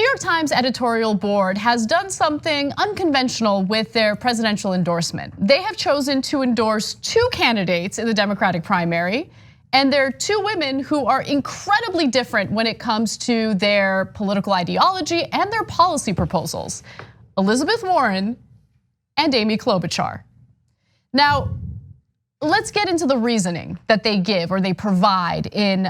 York Times editorial board has done something unconventional with their presidential endorsement. They have chosen to endorse 2 candidates in the Democratic primary, and they're 2 women who are incredibly different when it comes to their political ideology and their policy proposals: Elizabeth Warren and Amy Klobuchar. Now, let's get into the reasoning that they give or they provide in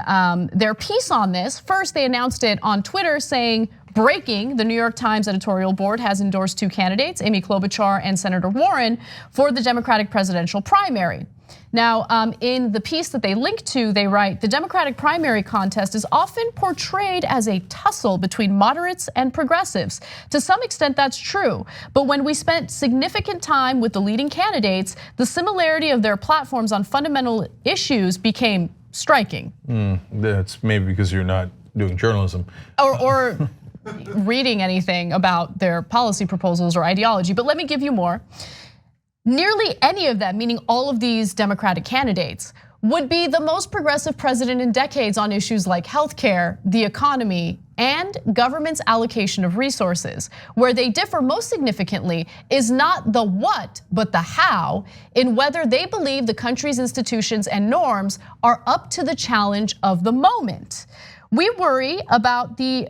their piece on this. First, they announced it on Twitter saying, breaking, the New York Times editorial board has endorsed 2 candidates, Amy Klobuchar and Senator Warren, for the Democratic presidential primary. Now, in the piece that they link to, they write, the Democratic primary contest is often portrayed as a tussle between moderates and progressives. To some extent, that's true. But when we spent significant time with the leading candidates, the similarity of their platforms on fundamental issues became striking. That's maybe because you're not doing journalism. Or reading anything about their policy proposals or ideology. But let me give you more. Nearly any of them, meaning all of these Democratic candidates, would be the most progressive president in decades on issues like healthcare, the economy, and government's allocation of resources. Where they differ most significantly is not the what, but the how, in whether they believe the country's institutions and norms are up to the challenge of the moment. We worry about the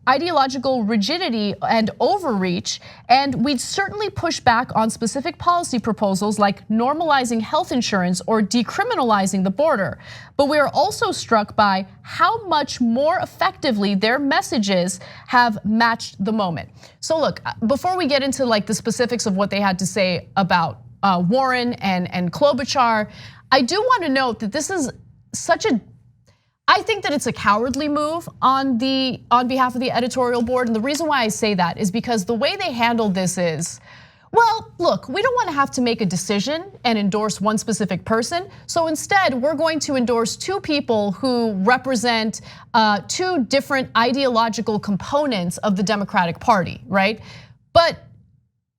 ideological rigidity and overreach, and we'd certainly push back on specific policy proposals like normalizing health insurance or decriminalizing the border. But we are also struck by how much more effectively their messages have matched the moment. So look, before we get into like the specifics of what they had to say about Warren and Klobuchar, I do want to note that this is I think that it's a cowardly move on behalf of the editorial board. And the reason why I say that is because the way they handled this is, well, look, we don't want to have to make a decision and endorse one specific person. So instead, we're going to endorse 2 people who represent 2 different ideological components of the Democratic Party, right? But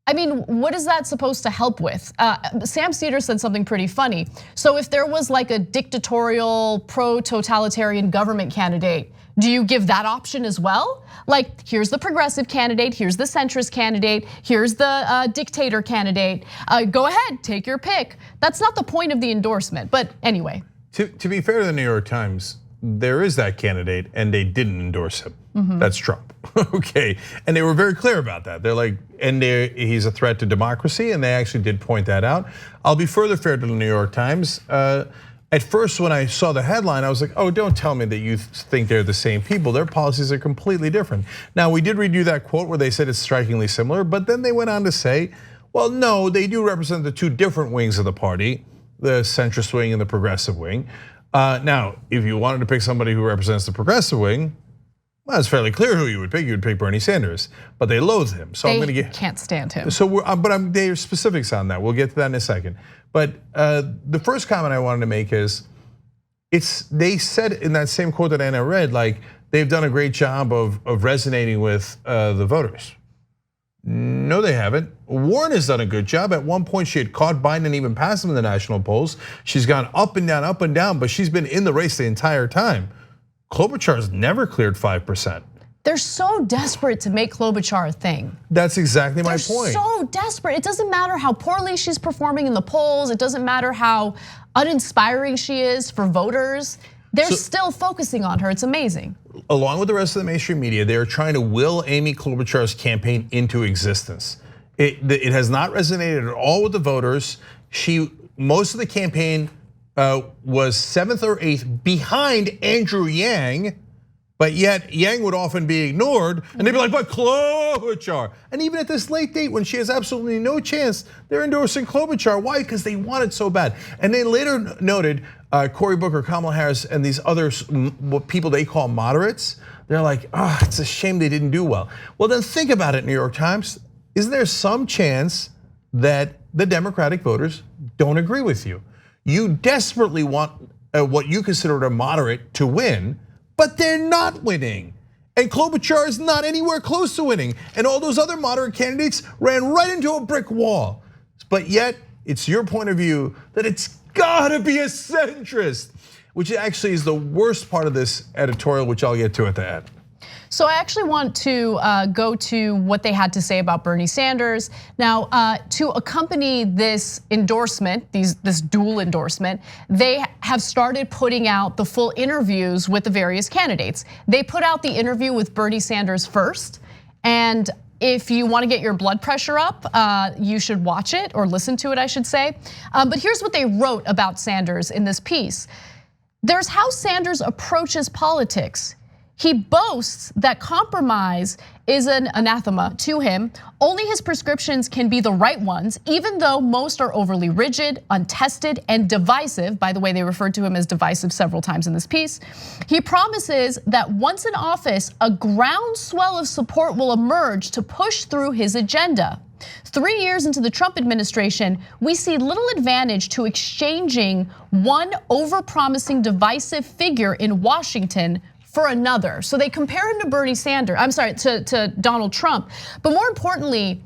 I mean, what is that supposed to help with? Sam Cedar said something pretty funny. So if there was like a dictatorial, pro-totalitarian government candidate, do you give that option as well? Like, here's the progressive candidate, here's the centrist candidate, here's the dictator candidate. Go ahead, take your pick. That's not the point of the endorsement, but anyway. To be fair to the New York Times, there is that candidate and they didn't endorse him. That's Trump, okay? And they were very clear about that. They're like, he's a threat to democracy, and they actually did point that out. I'll be further fair to the New York Times. At first, when I saw the headline, I was like, oh, don't tell me that you think they're the same people. Their policies are completely different. Now, we did read you that quote where they said it's strikingly similar, but then they went on to say, well, no, they do represent the 2 different wings of the party, the centrist wing and the progressive wing. Now, if you wanted to pick somebody who represents the progressive wing, well, it's fairly clear who you would pick. You would pick Bernie Sanders, but they loathe him. So I'm going to get can't stand him. So, there's specifics on that. We'll get to that in a second. But the first comment I wanted to make is, they said in that same quote that Anna read, like they've done a great job of resonating with the voters. No, they haven't. Warren has done a good job. At one point, she had caught Biden and even passed him in the national polls. She's gone up and down, but she's been in the race the entire time. Klobuchar's never cleared 5%. They're so desperate to make Klobuchar a thing. That's exactly my point. They're so desperate. It doesn't matter how poorly she's performing in the polls. It doesn't matter how uninspiring she is for voters. They're still focusing on her. It's amazing. Along with the rest of the mainstream media, they are trying to will Amy Klobuchar's campaign into existence. It has not resonated at all with the voters. Most of the campaign was 7th or 8th behind Andrew Yang, but yet Yang would often be ignored, and they'd be like, but Klobuchar. And even at this late date, when she has absolutely no chance, they're endorsing Klobuchar. Why? Because they want it so bad. And they later noted Cory Booker, Kamala Harris, and these other people they call moderates. They're like, it's a shame they didn't do well. Well, then think about it, New York Times. Isn't there some chance that the Democratic voters don't agree with you? You desperately want what you consider a moderate to win, but they're not winning. And Klobuchar is not anywhere close to winning. And all those other moderate candidates ran right into a brick wall. But yet, it's your point of view that it's gotta be a centrist, which actually is the worst part of this editorial, which I'll get to at the end. So I actually want to go to what they had to say about Bernie Sanders. Now, to accompany this endorsement, this dual endorsement, they have started putting out the full interviews with the various candidates. They put out the interview with Bernie Sanders first, and if you want to get your blood pressure up, you should watch it or listen to it, I should say. But here's what they wrote about Sanders in this piece. There's how Sanders approaches politics. He boasts that compromise is an anathema to him. Only his prescriptions can be the right ones, even though most are overly rigid, untested, and divisive. By the way, they referred to him as divisive several times in this piece. He promises that once in office, a groundswell of support will emerge to push through his agenda. 3 years into the Trump administration, we see little advantage to exchanging one overpromising divisive figure in Washington for another. So they compare him to Bernie Sanders, to Donald Trump. But more importantly,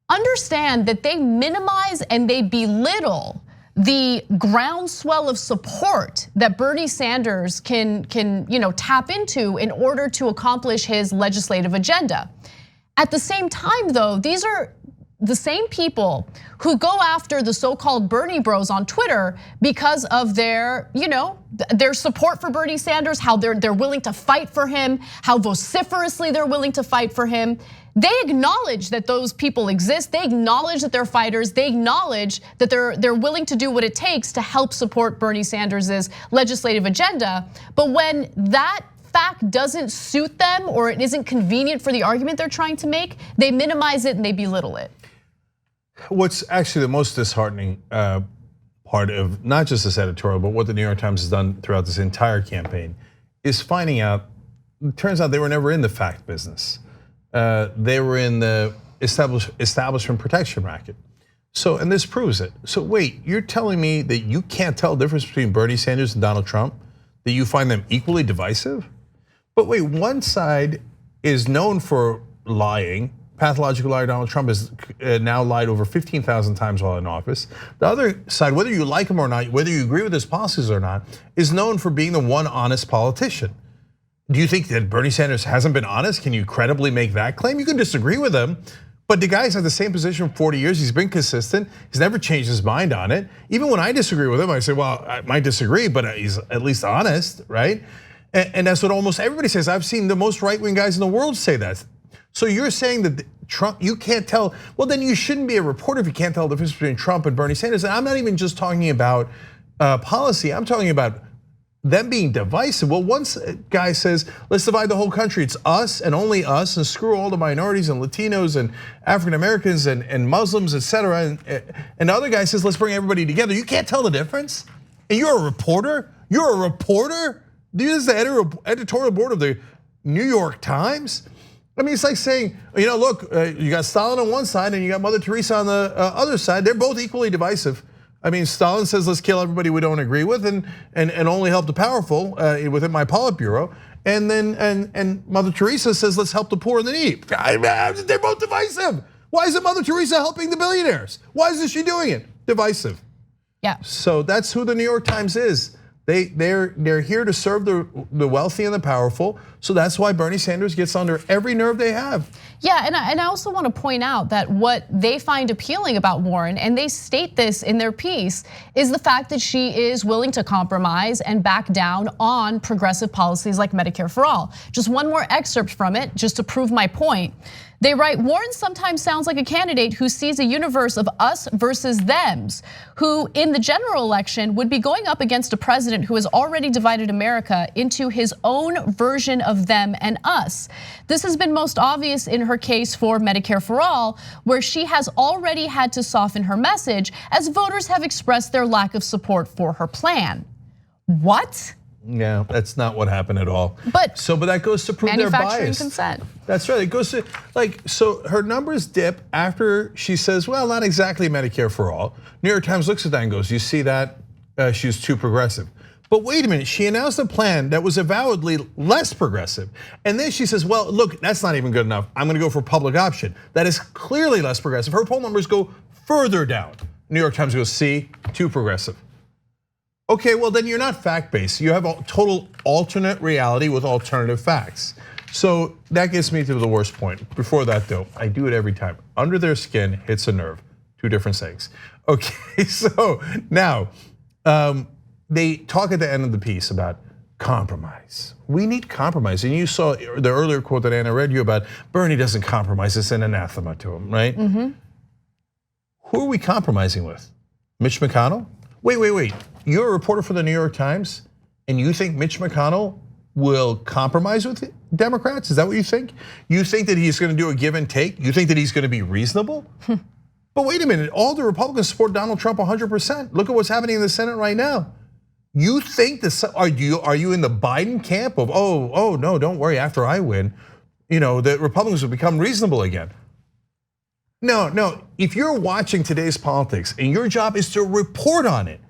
understand that they minimize and they belittle the groundswell of support that Bernie Sanders can tap into in order to accomplish his legislative agenda. At the same time, though, these are the same people who go after the so-called Bernie bros on Twitter because of their support for Bernie Sanders, how they're willing to fight for him, how vociferously they're willing to fight for him. They acknowledge that those people exist. They acknowledge that they're fighters. They acknowledge that they're willing to do what it takes to help support Bernie Sanders's legislative agenda. But when that fact doesn't suit them or it isn't convenient for the argument they're trying to make, they minimize it and they belittle it. What's actually the most disheartening part of not just this editorial, but what the New York Times has done throughout this entire campaign is finding out, it turns out they were never in the fact business. They were in the establishment protection racket. So, and this proves it. So wait, you're telling me that you can't tell the difference between Bernie Sanders and Donald Trump? That you find them equally divisive? But wait, one side is known for lying. Pathological liar Donald Trump has now lied over 15,000 times while in office. The other side, whether you like him or not, whether you agree with his policies or not, is known for being the one honest politician. Do you think that Bernie Sanders hasn't been honest? Can you credibly make that claim? You can disagree with him, but the guy's had the same position for 40 years. He's been consistent. He's never changed his mind on it. Even when I disagree with him, I say, well, I might disagree, but he's at least honest, right? And that's what almost everybody says. I've seen the most right-wing guys in the world say that. So you're saying that Trump, you can't tell, well then you shouldn't be a reporter if you can't tell the difference between Trump and Bernie Sanders. And I'm not even just talking about policy, I'm talking about them being divisive. Well, one guy says, let's divide the whole country. It's us and only us, and screw all the minorities and Latinos and African Americans and Muslims, etc. And the other guy says, let's bring everybody together. You can't tell the difference? And you're a reporter? You're a reporter? This is the editorial board of the New York Times? I mean, it's like saying, look, you got Stalin on one side and you got Mother Teresa on the other side. They're both equally divisive. I mean, Stalin says, let's kill everybody we don't agree with and only help the powerful within my Politburo. And then Mother Teresa says, let's help the poor and the needy. They're both divisive. Why isn't Mother Teresa helping the billionaires? Why isn't she doing it? Divisive. Yeah. So that's who the New York Times is. They're here to serve the wealthy and the powerful. So that's why Bernie Sanders gets under every nerve they have. Yeah, and I also want to point out that what they find appealing about Warren, and they state this in their piece, is the fact that she is willing to compromise and back down on progressive policies like Medicare for all. Just one more excerpt from it, just to prove my point. They write, Warren sometimes sounds like a candidate who sees a universe of us versus thems, who in the general election would be going up against a president who has already divided America into his own version of them and us. This has been most obvious in her case for Medicare for all, where she has already had to soften her message as voters have expressed their lack of support for her plan. What? Yeah, that's not what happened at all. But that goes to prove their bias. Manufacturing consent. That's right. It goes to so her numbers dip after she says, well, not exactly Medicare for all. New York Times looks at that and goes, you see that? She's too progressive. But wait a minute, she announced a plan that was avowedly less progressive. And then she says, well, look, that's not even good enough. I'm gonna go for public option. That is clearly less progressive. Her poll numbers go further down. New York Times goes, see, too progressive. Okay, well then you're not fact-based. You have a total alternate reality with alternative facts. So that gets me to the worst point. Before that though, I do it every time. Under their skin hits a nerve. Two different things. Okay, so now they talk at the end of the piece about compromise. We need compromise. And you saw the earlier quote that Anna read you about Bernie doesn't compromise. It's an anathema to him, right? Who are we compromising with? Mitch McConnell? Wait. You're a reporter for the New York Times and you think Mitch McConnell will compromise with Democrats? Is that what you think? You think that he's going to do a give and take? You think that he's going to be reasonable? But wait a minute, all the Republicans support Donald Trump 100%. Look at what's happening in the Senate right now. You think this? Are you in the Biden camp of oh no, don't worry, after I win, the Republicans will become reasonable again? No. If you're watching today's politics and your job is to report on it,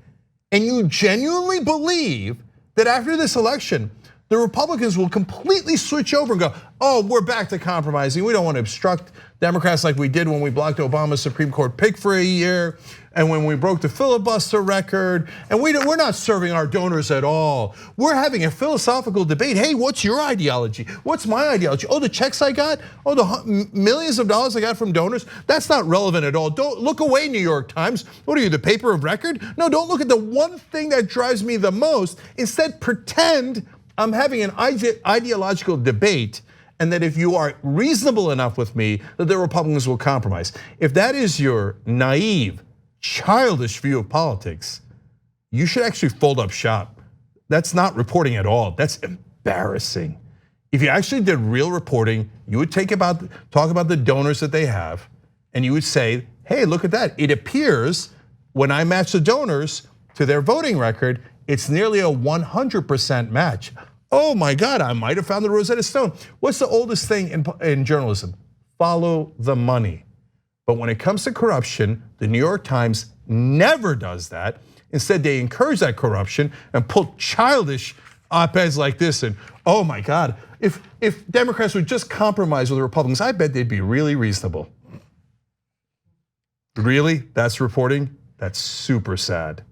and you genuinely believe that after this election, the Republicans will completely switch over and go, oh, we're back to compromising. We don't want to obstruct Democrats like we did when we blocked Obama's Supreme Court pick for a year, and when we broke the filibuster record, and we're not serving our donors at all. We're having a philosophical debate. Hey, what's your ideology? What's my ideology? Oh, the checks I got? Oh, the millions of dollars I got from donors? That's not relevant at all. Don't look away, New York Times. What are you, the paper of record? No, don't look at the one thing that drives me the most. Instead, pretend I'm having an ideological debate, and that if you are reasonable enough with me, that the Republicans will compromise. If that is your naive, childish view of politics, you should actually fold up shop. That's not reporting at all. That's embarrassing. If you actually did real reporting, you would talk about the donors that they have, and you would say, hey, look at that. It appears when I match the donors to their voting record, it's nearly a 100% match. Oh my God, I might have found the Rosetta Stone. What's the oldest thing in journalism? Follow the money. But when it comes to corruption, the New York Times never does that. Instead, they encourage that corruption and pull childish op-eds like this. And oh my God, if Democrats would just compromise with the Republicans, I bet they'd be really reasonable. Really? That's reporting? That's super sad.